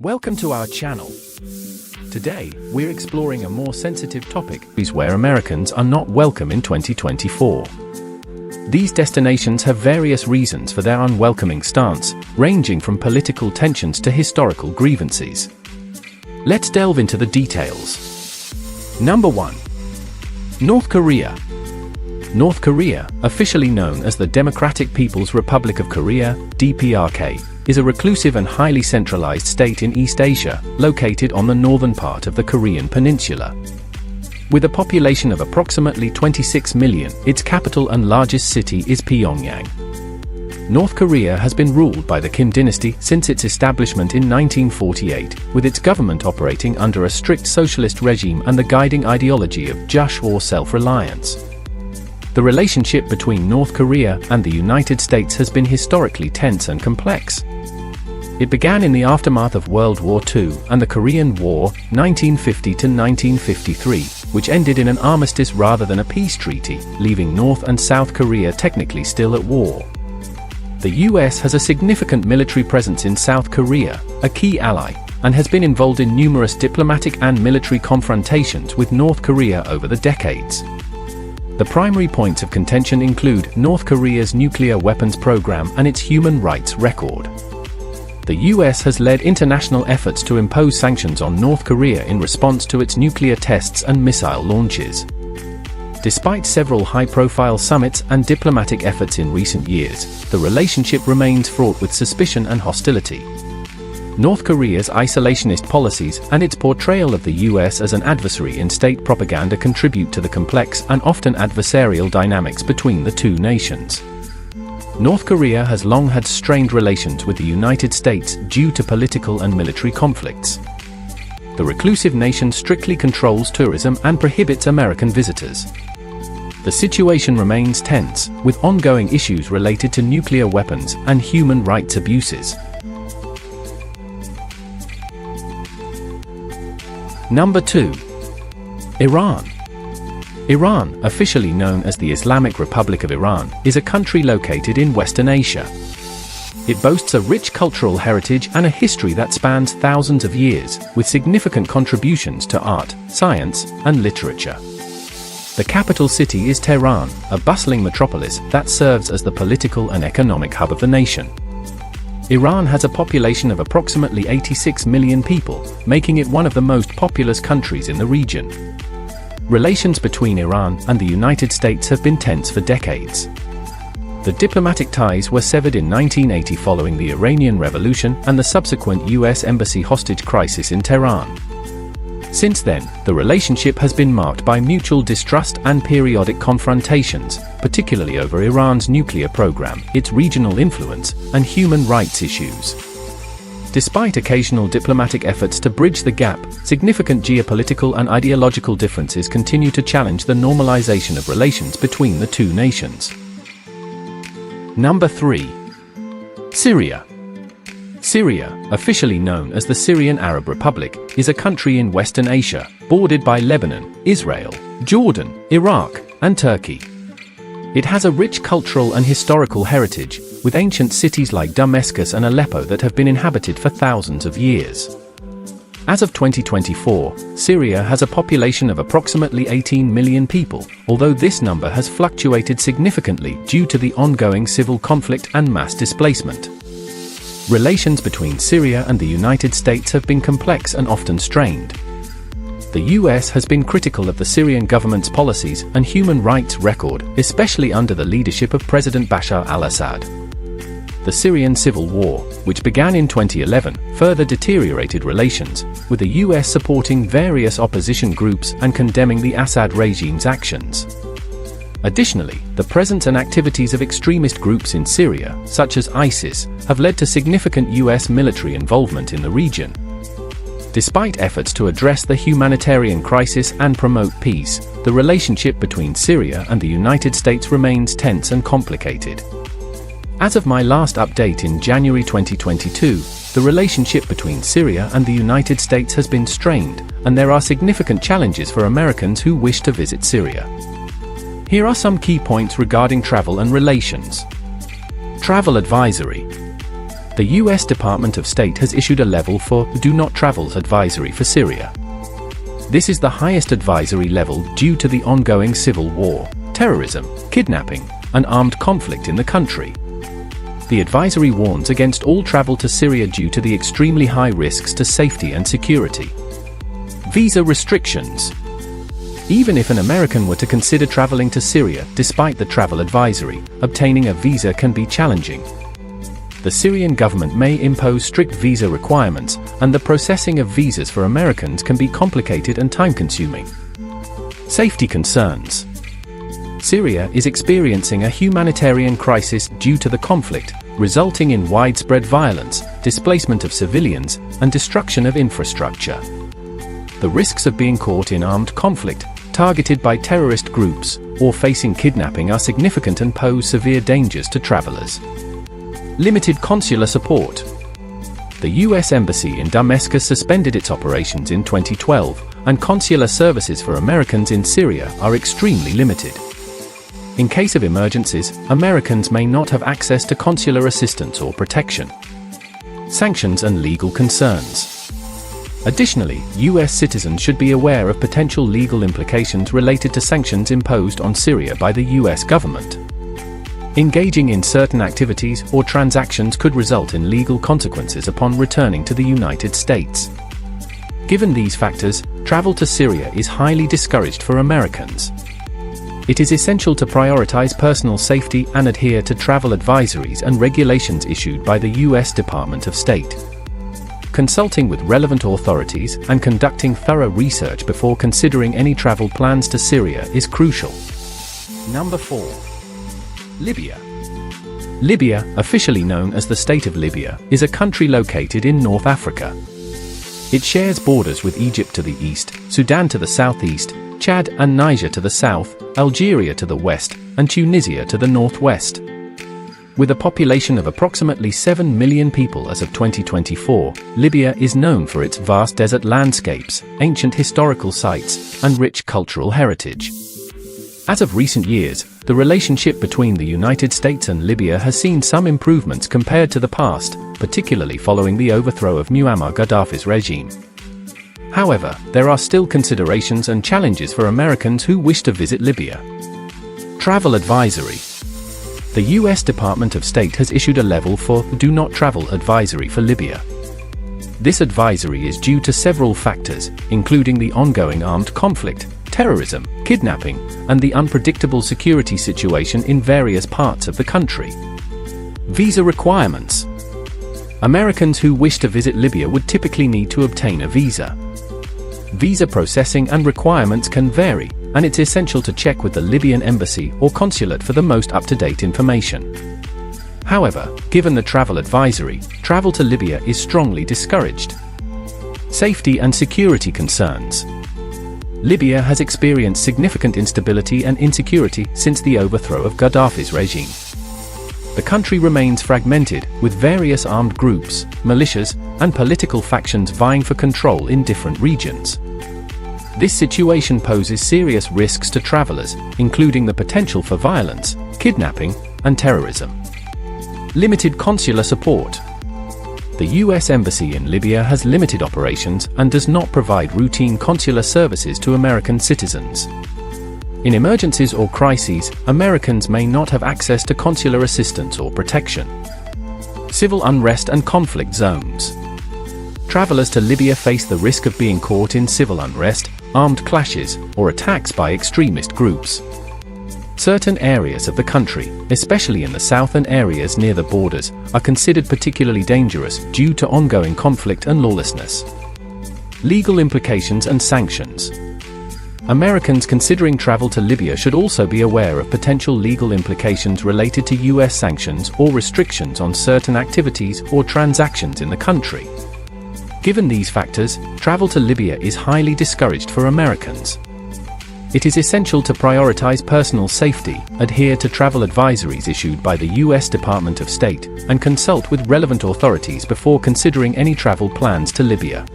Welcome to our channel. Today, we're exploring a more sensitive topic, where Americans are not welcome in 2024. These destinations have various reasons for their unwelcoming stance, ranging from political tensions to historical grievances. Let's delve into the details. Number 1. North Korea. North Korea, officially known as the Democratic People's Republic of Korea, DPRK, is a reclusive and highly centralized state in East Asia, located on the northern part of the Korean peninsula. With a population of approximately 26 million, its capital and largest city is Pyongyang. North Korea has been ruled by the Kim dynasty since its establishment in 1948, with its government operating under a strict socialist regime and the guiding ideology of juche or self-reliance. The relationship between North Korea and the United States has been historically tense and complex. It began in the aftermath of World War II and the Korean War, 1950 to 1953, which ended in an armistice rather than a peace treaty, leaving North and South Korea technically still at war. The US has a significant military presence in South Korea, a key ally, and has been involved in numerous diplomatic and military confrontations with North Korea over the decades. The primary points of contention include North Korea's nuclear weapons program and its human rights record. The US has led international efforts to impose sanctions on North Korea in response to its nuclear tests and missile launches. Despite several high-profile summits and diplomatic efforts in recent years, the relationship remains fraught with suspicion and hostility. North Korea's isolationist policies and its portrayal of the US as an adversary in state propaganda contribute to the complex and often adversarial dynamics between the two nations. North Korea has long had strained relations with the United States due to political and military conflicts. The reclusive nation strictly controls tourism and prohibits American visitors. The situation remains tense, with ongoing issues related to nuclear weapons and human rights abuses. Number 2. Iran. Iran, officially known as the Islamic Republic of Iran, is a country located in Western Asia. It boasts a rich cultural heritage and a history that spans thousands of years, with significant contributions to art, science, and literature. The capital city is Tehran, a bustling metropolis that serves as the political and economic hub of the nation. Iran has a population of approximately 86 million people, making it one of the most populous countries in the region. Relations between Iran and the United States have been tense for decades. The diplomatic ties were severed in 1980 following the Iranian Revolution and the subsequent US embassy hostage crisis in Tehran. Since then, the relationship has been marked by mutual distrust and periodic confrontations, particularly over Iran's nuclear program, its regional influence, and human rights issues. Despite occasional diplomatic efforts to bridge the gap, significant geopolitical and ideological differences continue to challenge the normalization of relations between the two nations. Number 3. Syria. Syria, officially known as the Syrian Arab Republic, is a country in Western Asia, bordered by Lebanon, Israel, Jordan, Iraq, and Turkey. It has a rich cultural and historical heritage, with ancient cities like Damascus and Aleppo that have been inhabited for thousands of years. As of 2024, Syria has a population of approximately 18 million people, although this number has fluctuated significantly due to the ongoing civil conflict and mass displacement. Relations between Syria and the United States have been complex and often strained. The US has been critical of the Syrian government's policies and human rights record, especially under the leadership of President Bashar al-Assad. The Syrian civil war, which began in 2011, further deteriorated relations, with the US supporting various opposition groups and condemning the Assad regime's actions. Additionally, the presence and activities of extremist groups in Syria, such as ISIS, have led to significant US military involvement in the region. Despite efforts to address the humanitarian crisis and promote peace, the relationship between Syria and the United States remains tense and complicated. As of my last update in January 2022, the relationship between Syria and the United States has been strained, and there are significant challenges for Americans who wish to visit Syria. Here are some key points regarding travel and relations. Travel advisory. The U.S. Department of State has issued a level 4 do not travel advisory for Syria. This is the highest advisory level due to the ongoing civil war, terrorism, kidnapping, and armed conflict in the country. The advisory warns against all travel to Syria due to the extremely high risks to safety and security. Visa restrictions. Even if an American were to consider traveling to Syria despite the travel advisory, obtaining a visa can be challenging. The Syrian government may impose strict visa requirements, and the processing of visas for Americans can be complicated and time-consuming. Safety concerns. Syria is experiencing a humanitarian crisis due to the conflict, resulting in widespread violence, displacement of civilians, and destruction of infrastructure. The risks of being caught in armed conflict, targeted by terrorist groups, or facing kidnapping are significant and pose severe dangers to travelers. Limited consular support. The U.S. Embassy in Damascus suspended its operations in 2012, and consular services for Americans in Syria are extremely limited. In case of emergencies, Americans may not have access to consular assistance or protection. Sanctions and legal concerns. Additionally, U.S. citizens should be aware of potential legal implications related to sanctions imposed on Syria by the U.S. government. Engaging in certain activities or transactions could result in legal consequences upon returning to the United States. Given these factors, travel to Syria is highly discouraged for Americans. It is essential to prioritize personal safety and adhere to travel advisories and regulations issued by the U.S. Department of State. Consulting with relevant authorities and conducting thorough research before considering any travel plans to Syria is crucial. Number 4. Libya. Libya, officially known as the State of Libya, is a country located in North Africa. It shares borders with Egypt to the east, Sudan to the southeast, Chad and Niger to the south, Algeria to the west, and Tunisia to the northwest. With a population of approximately 7 million people as of 2024, Libya is known for its vast desert landscapes, ancient historical sites, and rich cultural heritage. As of recent years, the relationship between the United States and Libya has seen some improvements compared to the past, particularly following the overthrow of Muammar Gaddafi's regime. However, there are still considerations and challenges for Americans who wish to visit Libya. Travel advisory. The U.S. Department of State has issued a level 4 do not travel advisory for Libya. This advisory is due to several factors, including the ongoing armed conflict, terrorism, kidnapping, and the unpredictable security situation in various parts of the country. Visa requirements. Americans who wish to visit Libya would typically need to obtain a visa. Visa processing and requirements can vary, and it's essential to check with the Libyan embassy or consulate for the most up-to-date information. However, given the travel advisory, travel to Libya is strongly discouraged. Safety and security concerns. Libya has experienced significant instability and insecurity since the overthrow of Gaddafi's regime. The country remains fragmented, with various armed groups, militias, and political factions vying for control in different regions. This situation poses serious risks to travelers, including the potential for violence, kidnapping, and terrorism. Limited consular support. The U.S. Embassy in Libya has limited operations and does not provide routine consular services to American citizens. In emergencies or crises, Americans may not have access to consular assistance or protection. Civil unrest and conflict zones. Travelers to Libya face the risk of being caught in civil unrest, armed clashes, or attacks by extremist groups. Certain areas of the country, especially in the south and areas near the borders, are considered particularly dangerous due to ongoing conflict and lawlessness. Legal implications and sanctions. Americans considering travel to Libya should also be aware of potential legal implications related to U.S. sanctions or restrictions on certain activities or transactions in the country. Given these factors, travel to Libya is highly discouraged for Americans. It is essential to prioritize personal safety, adhere to travel advisories issued by the U.S. Department of State, and consult with relevant authorities before considering any travel plans to Libya.